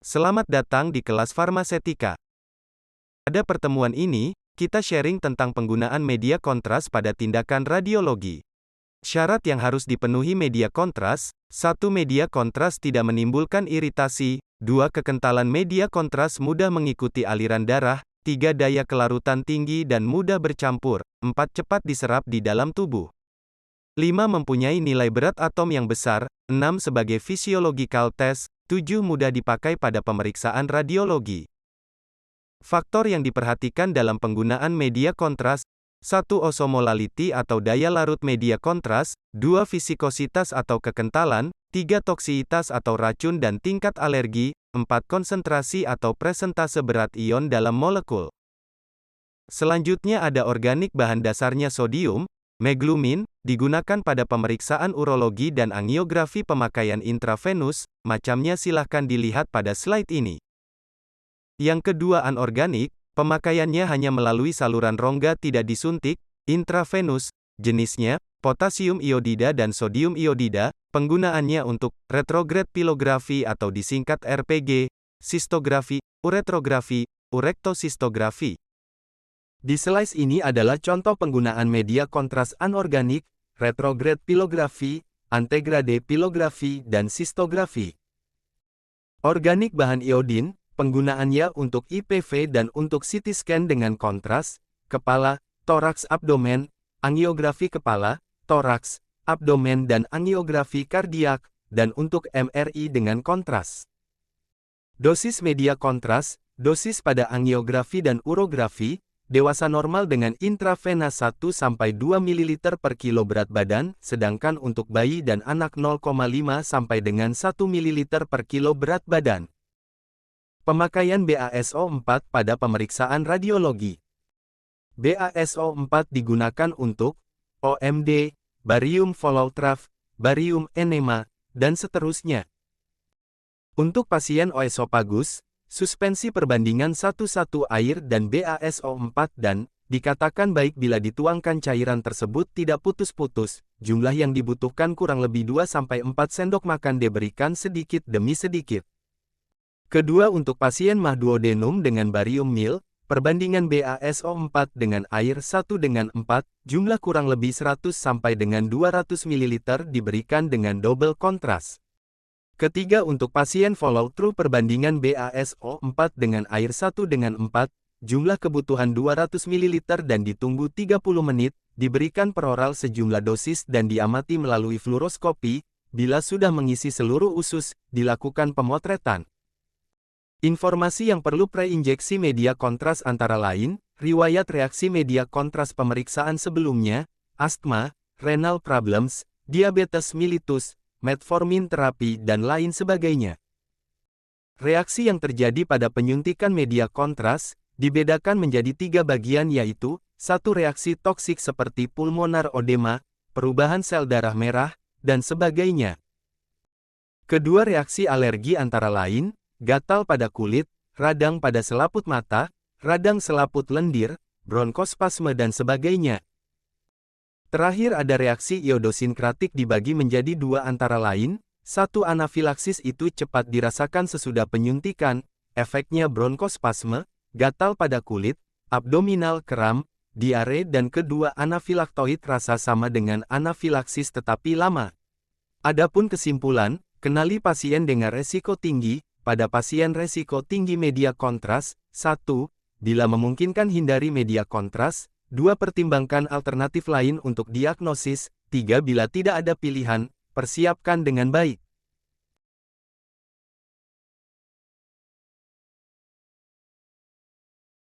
Selamat datang di kelas Farmasetika. Pada pertemuan ini, kita sharing tentang penggunaan media kontras pada tindakan radiologi. Syarat yang harus dipenuhi media kontras: 1. Media kontras tidak menimbulkan iritasi. 2. Kekentalan media kontras mudah mengikuti aliran darah. 3. Daya kelarutan tinggi dan mudah bercampur. 4. Cepat diserap di dalam tubuh. 5. Mempunyai nilai berat atom yang besar. 6. Sebagai physiological test. 7. Mudah dipakai pada pemeriksaan radiologi. Faktor yang diperhatikan dalam penggunaan media kontras: 1. Osmolality atau daya larut media kontras. 2. Viskositas atau kekentalan. 3. Toksitas atau racun dan tingkat alergi. 4. Konsentrasi atau presentase berat ion dalam molekul. Selanjutnya ada organik, bahan dasarnya sodium, meglumin, digunakan pada pemeriksaan urologi dan angiografi pemakaian intravenus, macamnya silahkan dilihat pada slide ini. Yang kedua anorganik, pemakaiannya hanya melalui saluran rongga tidak disuntik, intravenus, jenisnya, potasium iodida dan sodium iodida, penggunaannya untuk retrograde pilografi atau disingkat RPG, sistografi, uretrografi, urektosistografi. Di slide ini adalah contoh penggunaan media kontras anorganik, retrograde pilografi, antegrade pilografi, dan sistografi. Organik, bahan iodin, penggunaannya untuk IPV dan untuk CT scan dengan kontras, kepala, toraks, abdomen, angiografi kepala, toraks, abdomen dan angiografi kardiak, dan untuk MRI dengan kontras. Dosis media kontras, dosis pada angiografi dan urografi, dewasa normal dengan intravena 1-2 ml per kilo berat badan, sedangkan untuk bayi dan anak 0,5 sampai dengan 1 ml per kilo berat badan. Pemakaian BASO4 pada pemeriksaan radiologi. BASO4 digunakan untuk OMD, barium follow trough, barium enema, dan seterusnya. Untuk pasien oesopagus, suspensi perbandingan 1:1 air dan BASO4 dan dikatakan baik bila dituangkan cairan tersebut tidak putus-putus. Jumlah yang dibutuhkan kurang lebih 2-4 sendok makan diberikan sedikit demi sedikit. Kedua, untuk pasien MAH duodenum dengan barium mil, perbandingan BASO4 dengan air 1:4, jumlah kurang lebih 100 sampai dengan 200 ml diberikan dengan double kontras. Ketiga, untuk pasien follow-through perbandingan BASO4 dengan air 1:4, jumlah kebutuhan 200 ml dan ditunggu 30 menit, diberikan peroral sejumlah dosis dan diamati melalui fluoroskopi. Bila sudah mengisi seluruh usus, dilakukan pemotretan. Informasi yang perlu pre-injeksi media kontras antara lain, riwayat reaksi media kontras pemeriksaan sebelumnya, astma, renal problems, diabetes mellitus, metformin terapi, dan lain sebagainya. Reaksi yang terjadi pada penyuntikan media kontras dibedakan menjadi 3 bagian, yaitu 1. Reaksi toksik seperti pulmonar odema, perubahan sel darah merah, dan sebagainya. Kedua, reaksi alergi antara lain, gatal pada kulit, radang pada selaput mata, radang selaput lendir, bronkospasme, dan sebagainya. Terakhir, ada reaksi iodosinkratik dibagi menjadi 2 antara lain. 1. Anafilaksis, itu cepat dirasakan sesudah penyuntikan, efeknya bronkospasme, gatal pada kulit, abdominal kram, diare, dan kedua anafilaktoid, rasa sama dengan anafilaksis tetapi lama. Adapun kesimpulan, kenali pasien dengan resiko tinggi. Pada pasien resiko tinggi media kontras, 1. Bila memungkinkan hindari media kontras. 2. Pertimbangkan alternatif lain untuk diagnosis. 3. Bila tidak ada pilihan, persiapkan dengan baik.